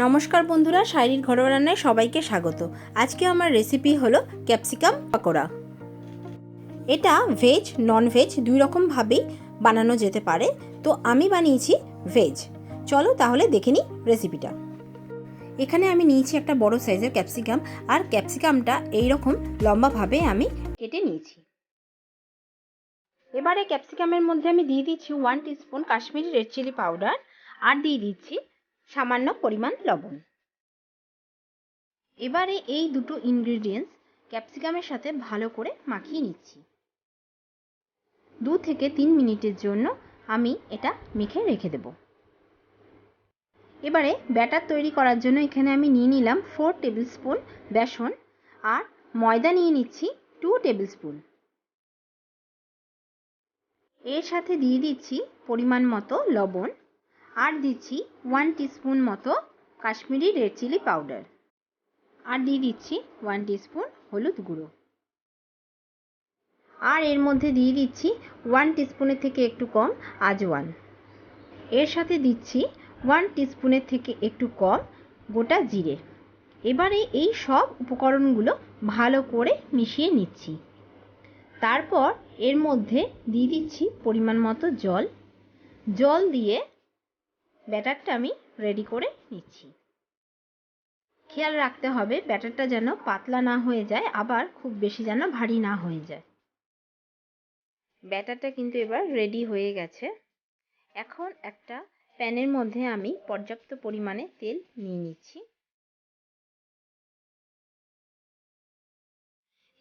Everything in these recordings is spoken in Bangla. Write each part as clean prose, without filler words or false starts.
নমস্কার বন্ধুরা, শাইরির ঘরোয়া রান্নায় সবাইকে স্বাগত। আজকে আমার রেসিপি হলো ক্যাপসিকাম পাকোড়া। এটা ভেজ নন ভেজ দুই রকমভাবেই বানানো যেতে পারে, তো আমি বানিয়েছি ভেজ। চলো তাহলে দেখে নিই রেসিপিটা। এখানে আমি নিয়েছি একটা বড় সাইজের ক্যাপসিকাম, আর ক্যাপসিকামটা এইরকম লম্বাভাবে আমি কেটে নিয়েছি। এবারে ক্যাপসিকামের মধ্যে আমি দিয়ে দিচ্ছি 1 teaspoon Kashmiri red chilli powder, আর দিয়ে দিচ্ছি সামান্য পরিমাণ লবণ। এবারে এই দুটো ইনগ্রেডিয়েন্টস ক্যাপসিকামের সাথে ভালো করে মাখিয়ে নিচ্ছি। 2 থেকে 3 মিনিটের জন্য আমি এটা মেখে রেখে দেব। এবারে ব্যাটার তৈরি করার জন্য এখানে আমি নিয়ে নিলাম 4 টেবিলস্পুন বেসন, আর ময়দা নিয়ে নিচ্ছি 2 টেবিলস্পুন। এর সাথে দিয়ে দিচ্ছি পরিমাণ মতো লবণ, আর দিচ্ছি 1 টিস্পুন মতো কাশ্মীরি রেড চিলি পাউডার, আর দিয়ে দিচ্ছি 1 টিস্পুন হলুদ গুঁড়ো, আর এর মধ্যে দিয়ে দিচ্ছি 1 টিস্পুনের থেকে একটু কম আজওয়ান। এর সাথে দিচ্ছি 1 টিস্পুনের থেকে একটু কম গোটা জিরে। এবারে এই সব উপকরণগুলো ভালো করে মিশিয়ে নিচ্ছি। তারপর এর মধ্যে দিয়ে দিচ্ছি পরিমাণ মতো জল দিয়ে ব্যাটারটা আমি রেডি করে নিচ্ছি। খেয়াল রাখতে হবে ব্যাটারটা যেন পাতলা না হয়ে যায়, আবার খুব বেশি যেন ভারী না হয়ে যায়। ব্যাটারটা কিন্তু এবার রেডি হয়ে গেছে। এখন একটা প্যানের মধ্যে আমি পর্যাপ্ত পরিমাণে তেল নিয়ে নিচ্ছি।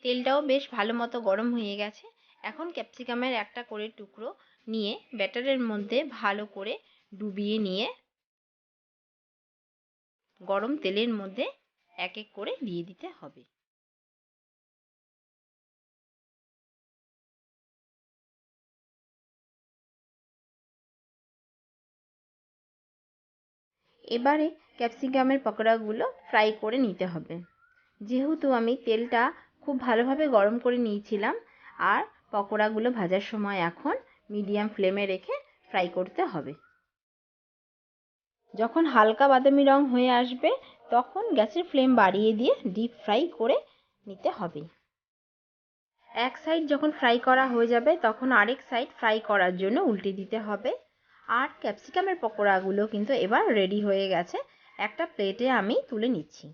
তেলটাও বেশ ভালো মতো গরম হয়ে গেছে। এখন ক্যাপসিকামের একটা করে টুকরো নিয়ে ব্যাটারের মধ্যে ভালো করে ডুবিয়ে নিয়ে গরম তেলের মধ্যে এক এক করে দিয়ে দিতে হবে। এবারে ক্যাপসিকামের পকোড়াগুলো ফ্রাই করে নিতে হবে। যেহেতু আমি তেলটা খুব ভালোভাবে গরম করে নিয়েছিলাম, আর পকোড়াগুলো ভাজার সময় এখন মিডিয়াম ফ্লেমে রেখে ফ্রাই করতে হবে। যখন হালকা বাদামি রং হয়ে আসবে তখন গ্যাসের ফ্লেম বাড়িয়ে দিয়ে ডিপ ফ্রাই করে নিতে হবে। এক সাইড যখন ফ্রাই করা হয়ে যাবে তখন আরেক সাইড ফ্রাই করার জন্য উল্টে দিতে হবে। আর ক্যাপসিকামের পকোড়াগুলো কিন্তু এবার রেডি হয়ে গেছে। একটা প্লেটে আমি তুলে নিচ্ছি।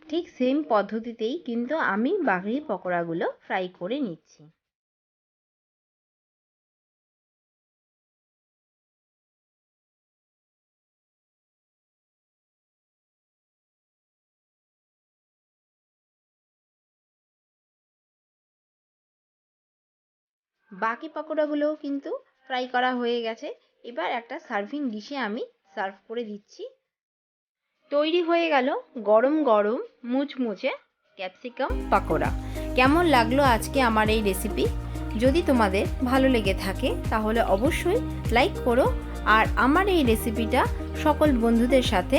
ঠিক সেম পদ্ধতিতেই কিন্তু আমি বাকি পকোড়াগুলো ফ্রাই করে নিচ্ছি। বাকি পকোড়াগুলোও কিন্তু ফ্রাই করা হয়ে গেছে। এবার একটা সার্ভিং ডিশে আমি সার্ভ করে দিচ্ছি। তৈরি হয়ে গেল গরম গরম মুচমুচে ক্যাপসিকাম পাকোড়া। কেমন লাগলো আজকে আমার এই রেসিপি? যদি তোমাদের ভালো লেগে থাকে তাহলে অবশ্যই লাইক করো, আর আমার এই রেসিপিটা সকল বন্ধুদের সাথে,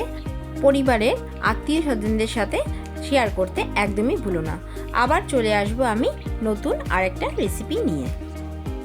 পরিবারের আত্মীয় স্বজনদের সাথে শেয়ার করতে একদমই ভুলো না। আবার চলে আসবো আমি নতুন আরেকটা রেসিপি নিয়ে।